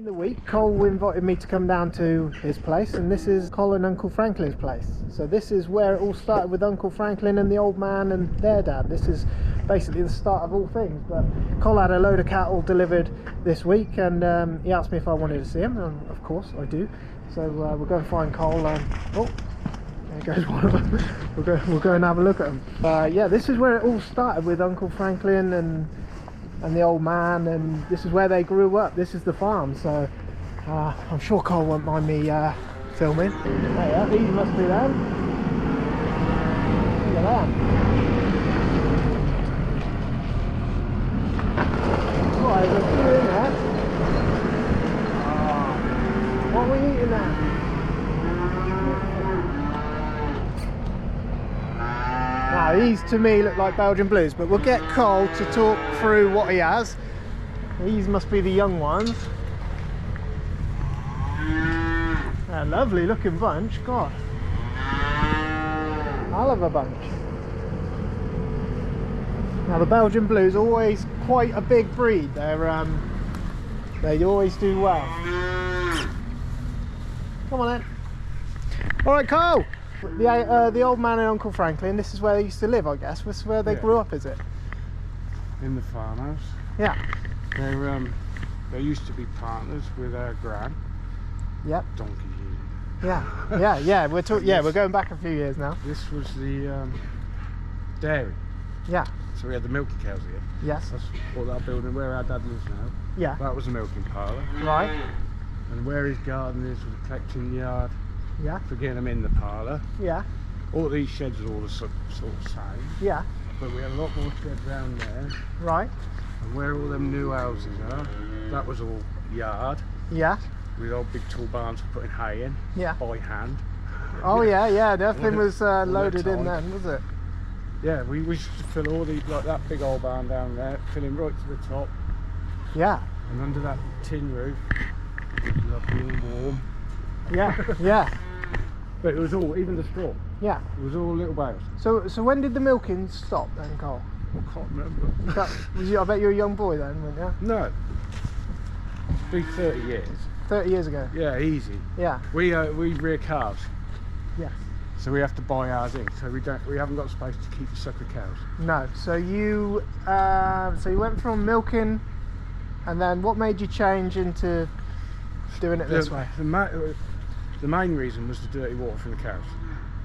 In the week, Cole invited me to come down to his place, and this is Colin and Uncle Franklin's place. So this is where it all started with Uncle Franklin and the old man and their dad. This is basically the start of all things. But Cole had a load of cattle delivered this week, and he asked me if I wanted to see him, and of course I do. So we'll go and find Cole. Oh, there goes one of them. We'll go and have a look at him. Yeah, this is where it all started with Uncle Franklin and the old man, and this is where they grew up. This is the farm, so I'm sure Cole won't mind me filming. Hey, these must be them. Look at that. Oh, there's a few in there. Oh, what are we eating now? Now, these to me look like Belgian Blues, but we'll get Cole to talk through what he has. These must be the young ones. A lovely looking bunch, God. I love a bunch. Now the Belgian Blues are always quite a big breed. They always do well. Come on then. All right, Cole. The old man and Uncle Franklin, this is where they used to live, I guess. This is where they grew up, is it? In the farmhouse. Yeah. They used to be partners with our gran. Yep. Donkey years. Yeah. We're going back a few years now. This was the dairy. Yeah. So we had the milking cows here. Yes. That's what that building where our dad lives now. Yeah. That was the milking parlour. Right. And where his garden is with the collecting yard. Yeah. For getting them in the parlour. Yeah. All these sheds are all the sort of same. Yeah. But we had a lot more sheds around there. Right. And where all them new houses are, that was all yard. Yeah. With old big tall barns for putting hay in. Yeah. By hand. Oh yeah. Everything was loaded in then, was it? Yeah, we used to fill all these, like that big old barn down there, filling right to the top. Yeah. And under that tin roof, it was lovely and warm. Yeah. But it was all, even the straw. Yeah. It was all little bales. So when did the milking stop then, Cole? I can't remember. I bet you were a young boy then, weren't you? No. It's been 30 years. 30 years ago? Yeah, easy. Yeah. We rear calves. Yes. So we have to buy ours in. So we haven't got space to keep the sucker cows. No. So you went from milking, and then what made you change into doing it this way? The main reason was the dirty water from the cows.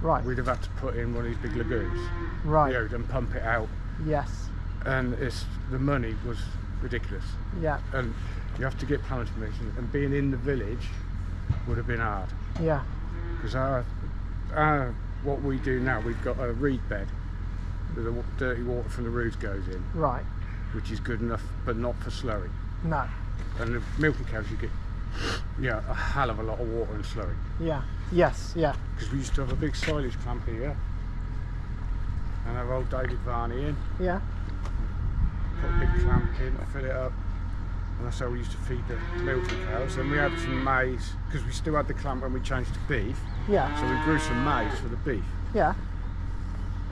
Right. We'd have had to put in one of these big lagoons. Right. You know, and pump it out. Yes. And the money was ridiculous. Yeah. And you have to get planning permission, and being in the village would have been hard. Yeah. Because what we do now, we've got a reed bed with the dirty water from the roofs goes in. Right. Which is good enough, but not for slurry. No. And the milking cows, you get a hell of a lot of water and slurry. Yeah. Yes. Yeah. Because we used to have a big silage clamp here, and have old David Varney in. Yeah. Put a big clamp in, fill it up, and that's how we used to feed the milking cows. And we had some maize, because we still had the clamp when we changed to beef. Yeah. So we grew some maize for the beef. Yeah.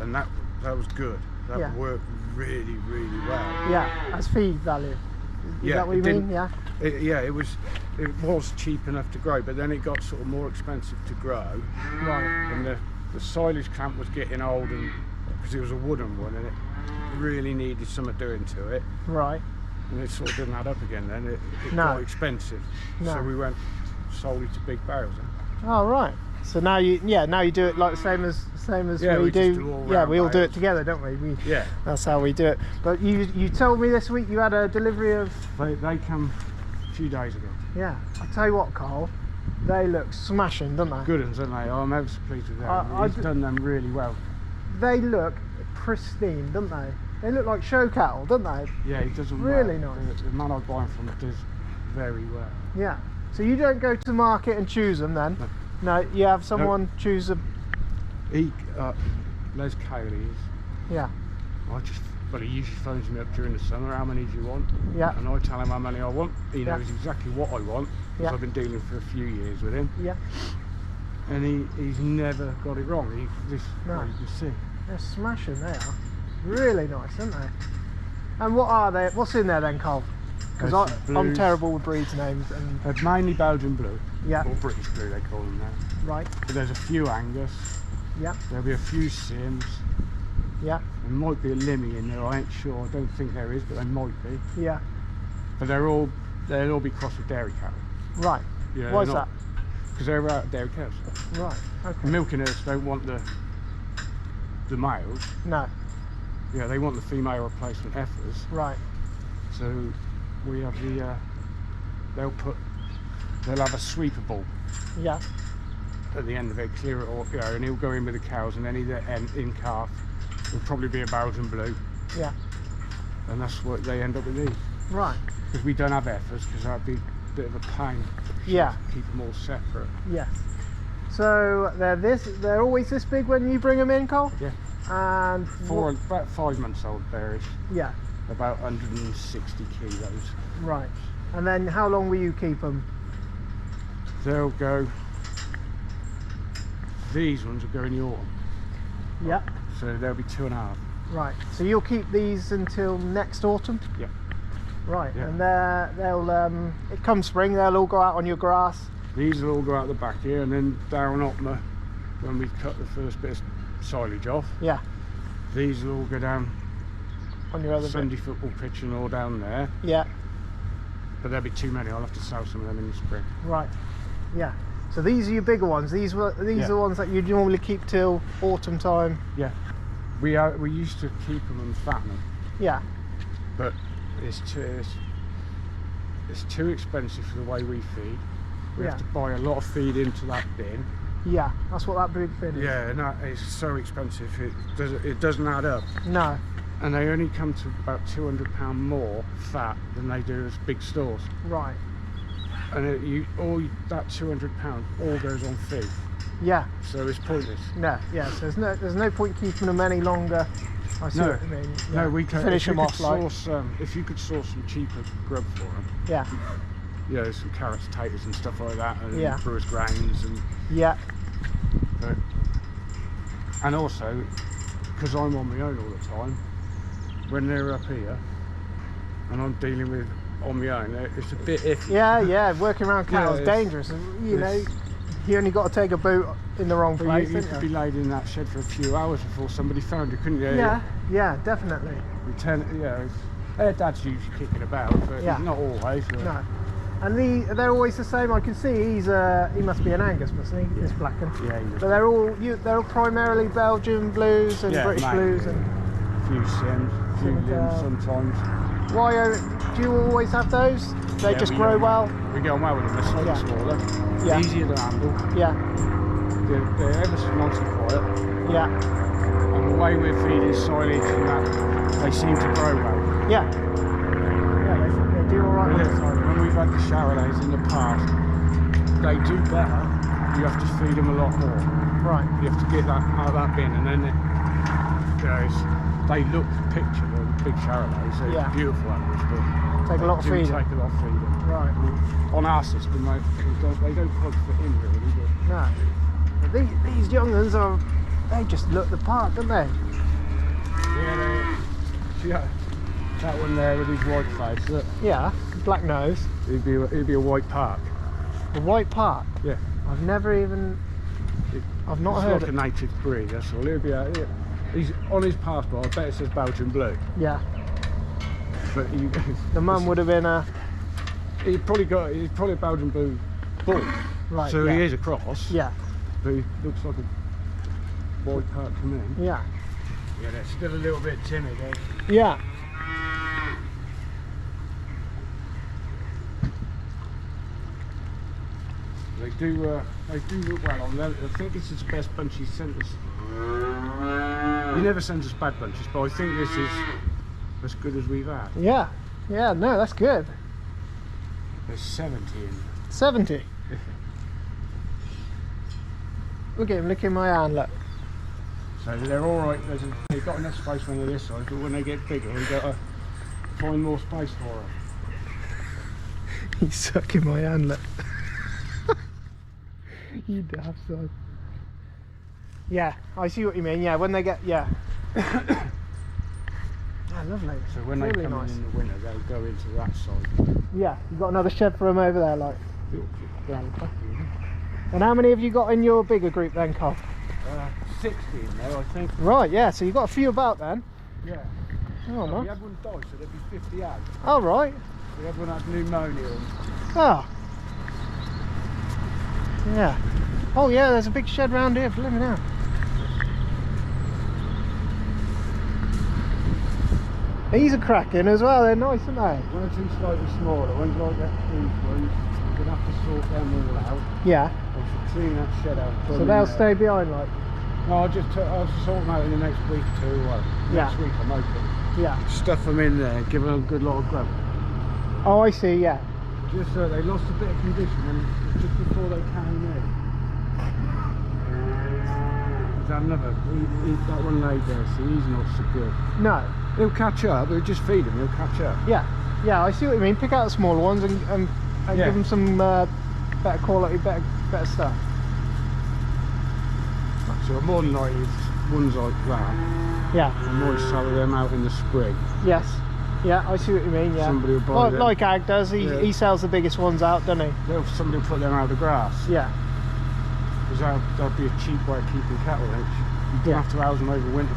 And that was good. That worked really, really well. Yeah. As feed value. Is that what you mean? Yeah. It was cheap enough to grow, but then it got sort of more expensive to grow. Right. And the silage clamp was getting old, and because it was a wooden one, and it really needed something doing to it. Right. And it sort of didn't add up again then. It No. got expensive. No. So we went solely to big bales. Oh right. So now you do it like the same as we do. We all do it together, don't we? Yeah. That's how we do it. But you told me this week you had a delivery of. They come a few days ago. Yeah. I tell you what, Cole, they look smashing, don't they? Good ones, don't they? I'm ever so pleased with them. He's done them really well. They look pristine, don't they? They look like show cattle, don't they? Yeah, he does them really well. nice. The man I buy them from does very well. Yeah. So you don't go to the market and choose them then? No, you have someone choose them. Les Cayley is. Yeah. He usually phones me up during the summer. How many do you want? Yeah. And I tell him how many I want. He knows exactly what I want, because I've been dealing for a few years with him. Yeah. And he's never got it wrong. You can see. They're smashing. They are. Really nice, aren't they? And what are they? What's in there then, Cole? Because I'm terrible with breeds names. And They're mainly Belgian blue. yeah. Or British blue they call them now. Right. But there's a few Angus. Yeah. There'll be a few Sims. Yeah. There might be a Limmy in there, I ain't sure. I don't think there is, but there might be. Yeah. But they'll all be crossed with dairy cattle. Right. Yeah, Why is that? Because they're out of dairy cows. Right. Okay. The milking herds don't want the males. No. Yeah, they want the female replacement heifers. Right. So we have the they'll have a sweeper ball Yeah. at the end of it, clear it all, and he'll go in with the cows, and then either in calf will probably be a Belgian blue. Yeah. And that's what they end up with these. Right. Because we don't have heifers, because that'd be a bit of a pain. Yeah. Keep them all separate. Yes. So they're always this big when you bring them in, Cole? Yeah. And About 5 months old bearish. Yeah. About 160 kilos. Right. And then how long will you keep them? They'll go. These ones will go in the autumn. Yeah. So they'll be 2.5. Right. So you'll keep these until next autumn? Yeah. Right. Yeah. And they'll it comes spring, they'll all go out on your grass. These will all go out the back here, and then down Otma, when we cut the first bit of silage off. Yeah. These will all go down On your other Sunday bit. football pitch and all down there. Yeah. But there'll be too many. I'll have to sell some of them in the spring. Right. Yeah. So these are your bigger ones. These are the ones that you normally keep till autumn time. Yeah. We used to keep them and fatten them, Yeah. but it's too expensive for the way we feed. We have to buy a lot of feed into that bin. Yeah. That's what that big bin is. Yeah, no, it's so expensive. It doesn't add up. No. And they only come to about £200 more fat than they do as big stores. Right. And that £200 all goes on feed. Yeah. So it's pointless. No. Yeah. So there's no point keeping them any longer. I see what you mean. Yeah. No, we can finish them off like. If you could source some cheaper grub for them. Yeah. Yeah, some carrots, potatoes, and stuff like that, and Yeah. brewers' grains, and Yeah. and also because I'm on my own all the time. When they're up here, and I'm dealing with on my own, it's a bit iffy. Yeah. Yeah. Working around cattle is it's- dangerous. You know, you only got to take a boot in the wrong But place. you could be laid in that shed for a few hours before somebody found you, couldn't you? Yeah. Yeah. Definitely. Their dad's usually kicking about, but Yeah. not always. But No. And they're always the same. I can see he must be an Angus, mustn't he? This blackened. Yeah, he is. But they're all primarily Belgian blues and Yeah, British mainly. blues. And A few Sims, a few Limbs sometimes. do you always have those? They Yeah, just we grow get- well. We get on well with them. They're slightly Yeah. smaller, Yeah. easier to handle. Yeah. They're ever so nice and quiet. Yeah. And the way we're feeding silage and that, they seem to grow well. Yeah. Yeah. They do all right. When with the silage. we've had the Charolais in the past, they do better. You have to feed them a lot more. Right. You have to get that out of that bin, and then they look picture the big Charolais. They're Yeah. beautiful animals, but Take a lot of do feeding. take a lot of feeding. Right. On our system, they don't quite fit in really. No. But these young ones they just look the part, don't they? Yeah, that one there with his white face. Look, Yeah. Black nose. he'd be a white park. The white part. Yeah. I've never even. I've not heard It's it. like a native breed. That's all. He's on his passport. I bet it says Belgian blue. Yeah. But The mum would have been a. he's probably a Belgian blue bull. Right. So yeah. he is a cross. Yeah. But he looks like a white park to me. Yeah. Yeah, they're still a little bit timid. Yeah. They do look well on them. I think this is the best bunch he's sent us. He never sends us bad bunches, but I think this is as good as we've had. Yeah. Yeah. No, that's good. There's 70 in. 70. Look at him licking my hand. Look. So they're all right. They've got enough space when they're this size, but when they get bigger, we've got to find more space for them. He's sucking my hand. Look. You daft son. Yeah, I see what you mean. Yeah, when they get Ah, lovely. So when they Really come nice. in the winter, they'll go into that side. Yeah, you got another shed for them over there, like. Beautiful. Yeah. And how many have you got in your bigger group then, Cole? 60 in there, I think. Right, yeah. So you got a few about then. Yeah. Oh, We nice. had one die, so there'd be 50 out. Oh, right. The other one had pneumonia. Oh. Yeah. Oh, yeah. There's a big shed round here. Blimey now. These are cracking as well. They're nice, aren't they? One or two slightly smaller ones, like that huge ones. We're going to have to sort them all out. Yeah. I'll clean that shed out. So they'll stay behind, like. No, I'll sort them out in the next week or two. Yeah. Next week I'm hoping. Yeah. Stuff them in there, give them a good lot of grub. Oh, I see. Yeah. Just they lost a bit of condition and just before they came in. Is that another? That one laid there, see, he's not so good. No. He'll catch up, we'll just feed him, he'll catch up. Yeah. Yeah. I see what you mean. Pick out the smaller ones and Yeah. give them some better quality, better stuff. So more than likely, ones like that, Yeah. I might sell them out in the spring. Yes. Yeah, I see what you mean. Yeah. Somebody will buy them. Like Ag does. He sells the biggest ones out, doesn't he? Somebody will put them out of the grass. Yeah. Because that'd be a cheap way of keeping cattle. You don't have to house them over winter.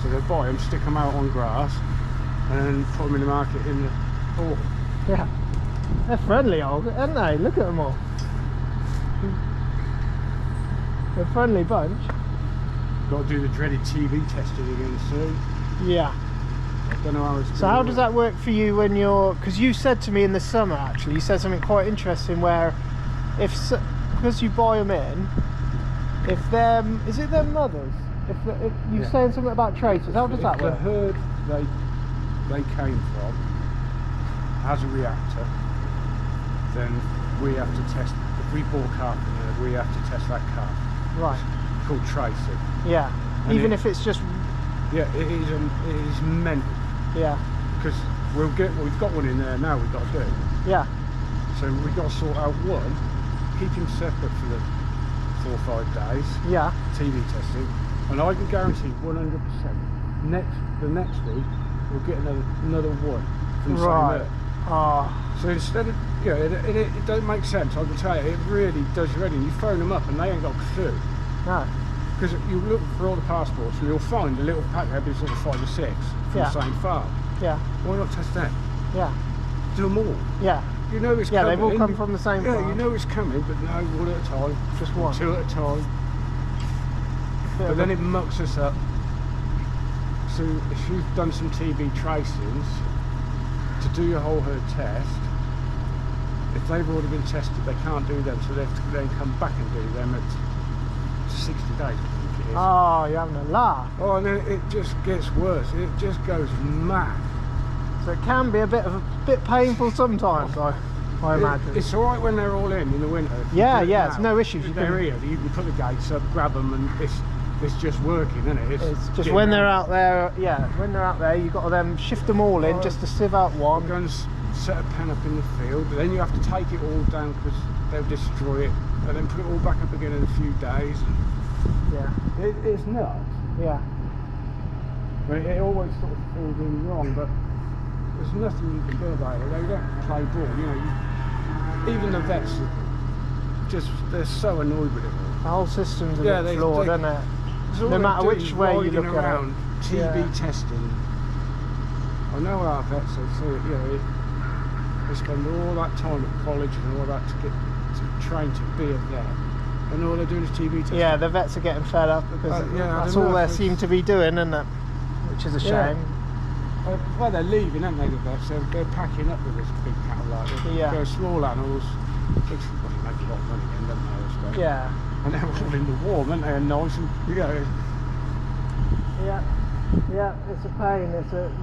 So they'll buy them, stick them out on grass, and then put them in the market in the autumn. Yeah. They're friendly, old, aren't they? Look at them all. They're a friendly bunch. Got to do the dreaded TV testing again soon. Yeah. I don't know how it's So how does that work for you when you're? Because you said to me in the summer, actually, you said something quite interesting where, because you buy them in, if they're, is it their mothers? If you're saying something about traces, how does that work? The herd they came from has a reactor, then we have to test. If we bought a calf from there, we have to test that calf. Right. It's called tracing. Yeah. And Even if it's just. Yeah, it is mental. Yeah. Because we've got one in there now. We've got to do. Yeah. So we've got to sort out one, keep him separate for the 4 or 5 days. Yeah. TV testing, and I can guarantee 100%. The next week we'll get another one from the same herd. Oh. So instead of, it don't make sense. I can tell you, it really does you ready. You phone them up and they ain't got a clue. No. Because you look for all the passports and you'll find a little pack every sort of 5 or 6 from the same farm. Yeah. Why not test them? Yeah. Do them all. Yeah. You know it's Yeah, coming. they've all come from the same Yeah, farm. you know it's coming, but no, one at a time. Just one. 2 at a time. But then it mucks us up. So if you've done some TB tracings to do your whole herd test, if they've already been tested, they can't do them, so they have to then come back and do them at 60 days, I think it is. Oh, you're having a laugh. Oh, and then it just gets worse. It just goes mad. So it can be a bit painful sometimes, I imagine. It's all right when they're all in the winter. Yeah, it's no issues. If they're here, you can put the gates up, grab them, and it's just working, isn't it? It's just when they're out there, when they're out there, you've got to then shift them all in just to sieve out one. Go and set a pen up in the field, but then you have to take it all down because they'll destroy it, and then put it all back up again in a few days. Yeah. It's nuts. Yeah. But it always sort of falls in wrong, but there's nothing you can do about it. They don't play ball, even the vets they're so annoyed with it all. The whole system's a bit flawed, isn't it? No matter which way you look at it. TB testing. I know our vets, they spend all that time at college and all that to train to be a vet, and all they're doing is TB testing. Yeah, the vets are getting fed up because that's all they seem to be doing, isn't it? Which is a shame. Well, they're leaving, aren't they, the vets? They're packing up with this big cattle like this. Yeah. Go small animals, make a lot of money then, don't they? I suppose. Yeah. And they're all in the warm, aren't they? And nice and, Yeah, it's a pain.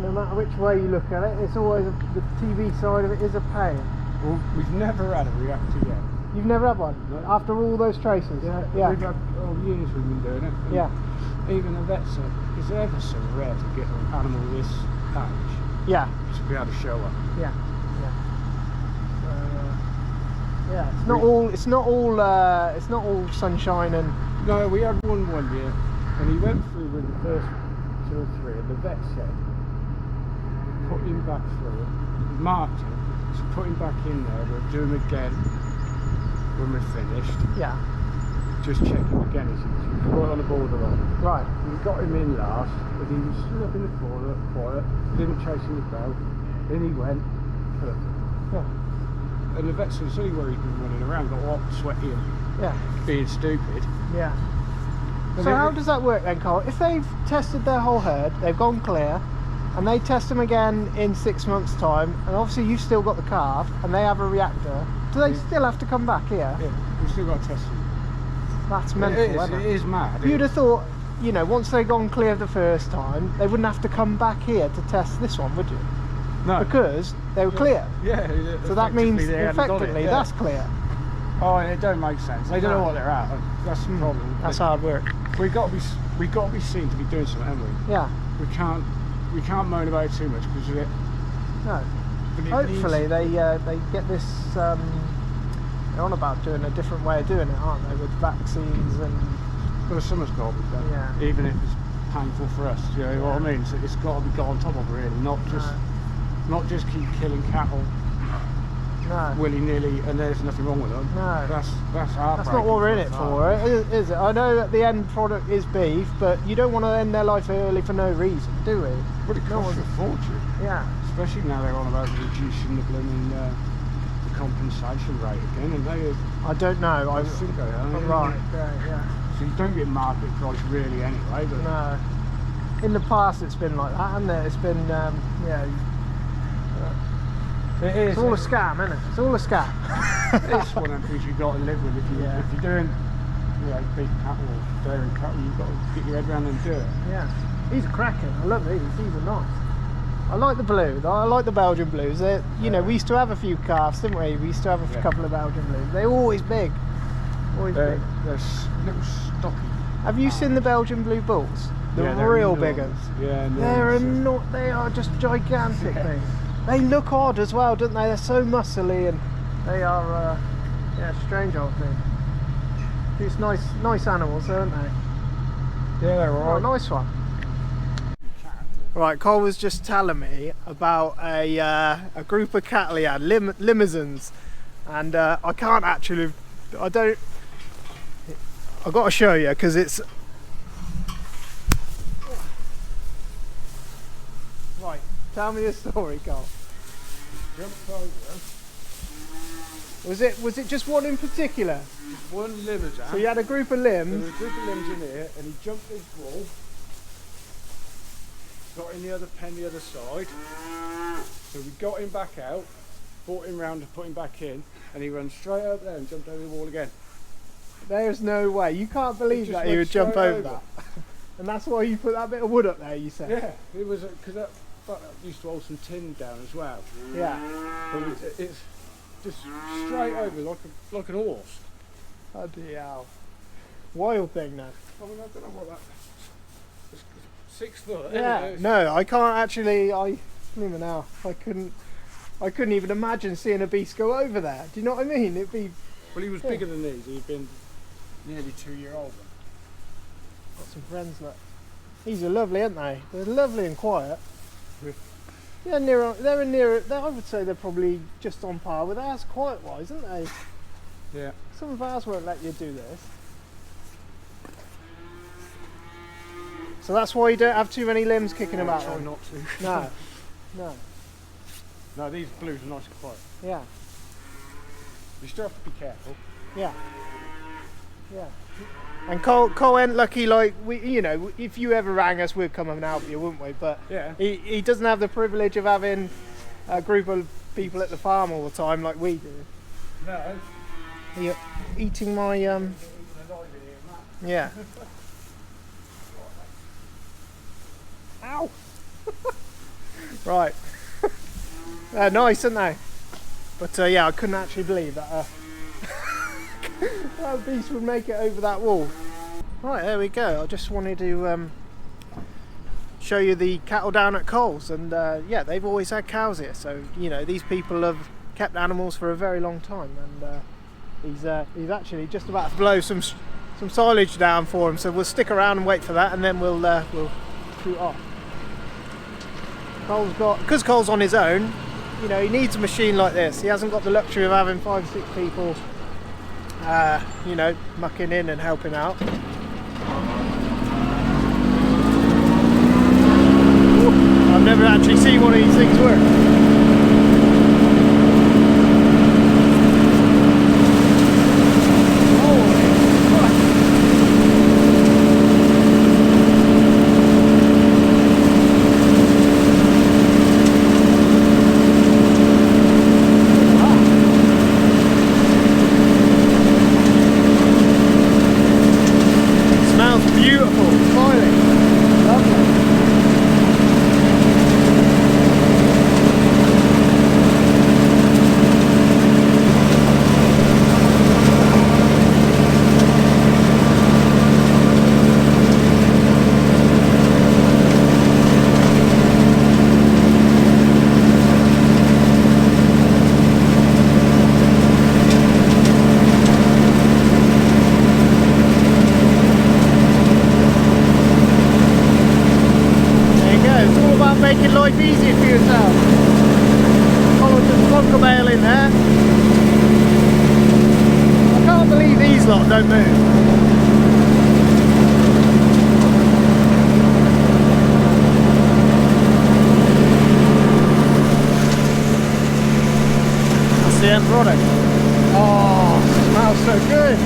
No matter which way you look at it, it's always the TV side of it is a pain. Well, we've never had a reactor yet. You've never had one? No. After all those traces? Yeah. We've had all years we've been doing it. Yeah. Even the vets say it's ever so rare to get an animal this age. Yeah. To be able to show up. Yeah. It's not all sunshine and. No, we had one year, and he went through with the first 2 or 3, and the vet said put him back through. Marked him. So put him back in there. We'll do him again when we're finished. Yeah. Just check him again. He's right on the borderline. Right. We got him in last, but he was stood up in the corner, quiet, didn't chase him about. Then he went. Yeah. And the vet said, see where he's been running around, got hot, sweaty and Yeah. being stupid. Yeah. And So how does that work then, Cole? If they've tested their whole herd, they've gone clear, and they test them again in 6 months' time, and obviously you've still got the calf, and they have a reactor, do they still have to come back here? Yeah, we've still got to test him. That's mental, isn't It is mad. You'd have thought, you know, once they've gone clear the first time, they wouldn't have to come back here to test this one, would you? No. Because they were clear. Yeah. So that means they hadn't done it, effectively yeah. that's clear. Oh, it don't make sense. They don't know what they're at. That's the problem. That's hard work. We've got to be seen to be doing something, haven't we? Yeah. We can't moan about it too much because of it. No. But it Hopefully needs, they get this. They're on about doing a different way of doing it, aren't they? With vaccines and. well, something's got to be done. Yeah. Even if it's painful for us. You know what I mean? So it's got to be got on top of it, really, not just keep killing cattle. No. Willy-nilly, and there's nothing wrong with them. No. That's That's not what we're in it for, is it? I know that the end product is beef, but you don't want to end their life early for no reason, do we? But it costs a fortune. Yeah. Especially now they're on about reducing the blooming the compensation rate again, and they. I don't know. I think they are. Right. Yeah. So you don't get market price really anyway. But No. In the past, it's been like that, hasn't it? It's been it is. It's all a scam, isn't it? It's all a scam. It's one of the things you've got to live with if you're doing, beef cattle or dairy cattle. You've got to get your head around and do it. Yeah. These are cracking. I love these. These are nice. I like the blue. I like the Belgian blues. They're, you know, we used to have a few calves, didn't we? We used to have a couple of Belgian blues. They're always big. Always big. They're little stocky. Have you seen the Belgian blue bulls? The real big ones. Yeah, They are just gigantic things. They look odd as well, don't they? They're so muscly, and they are strange old things. These nice animals, aren't they? Yeah, they're Oh, alright. nice one. Right, Cole was just telling me about a group of cattle he had, limousines, and I can't actually. I've got to show you because it's. Right, tell me the story, Cole. Jumped over. Was it just one in particular? One limousine. So you had a group of There limbs. was a group of limbs in here, and he jumped this wall, got in the other pen the other side. So we got him back out, brought him round and put him back in, and he ran straight over there and jumped over the wall again. There's no way. You can't believe Just that he went would jump straight over that. And that's why you put that bit of wood up there, you said? Yeah, it was because that used to hold some tin down as well. Yeah. But it's just straight over like an horse. Bloody hell. Wild thing now. I mean, I don't know what that. It's 6 foot. Yeah. Isn't it? No, I can't actually. Even now, I couldn't even imagine seeing a beast go over there. Do you know what I mean? It'd be. Well, he was bigger than these. He'd been nearly 2 years old. Got some friends. Look. These are lovely, aren't they? They're lovely and quiet. Yeah, they're near. I would say they're probably just on par with ours, quiet-wise, aren't they? Yeah. Some of ours won't let you do this. So that's why you don't have too many limbs kicking about. Try then. not to. No. No, these blues are nice and quiet. Yeah. You still have to be careful. Yeah. And Cole ain't lucky like if you ever rang us, we'd come and help you, wouldn't we? But Yeah. he doesn't have the privilege of having a group of people at the farm all the time like we do. No. You're eating my yeah. Ow! Right. They're nice, aren't they? But yeah, I couldn't actually believe that that beast would make it over that wall. Right, there we go. I just wanted to show you the cattle down at Coles, and yeah, they've always had cows here. So these people have kept animals for a very long time, and he's actually just about to blow some silage down for him. So we'll stick around and wait for that, and then we'll shoot off. because Cole's on his own, you know, he needs a machine like this. He hasn't got the luxury of having 5 or 6 people, you know, mucking in and helping out. I've never actually seen one of these things work. Making life easier for yourself. Follow the bunker bale in there. I can't believe these lot don't move. That's the end product. Oh, smells so good.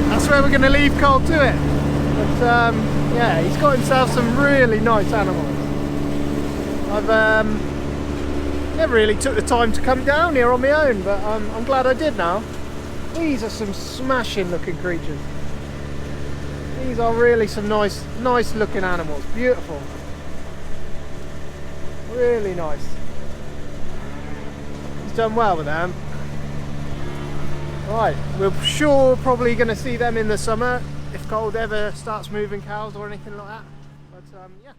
That's where we're going to leave Cole to it. But yeah, he's got himself some really nice animals. I've never really took the time to come down here on my own, but I'm glad I did now. These are some smashing looking creatures. These are really some nice looking animals. Beautiful. Really nice. He's done well with them. Right, we're probably going to see them in the summer if Cole ever starts moving cows or anything like that. But yeah.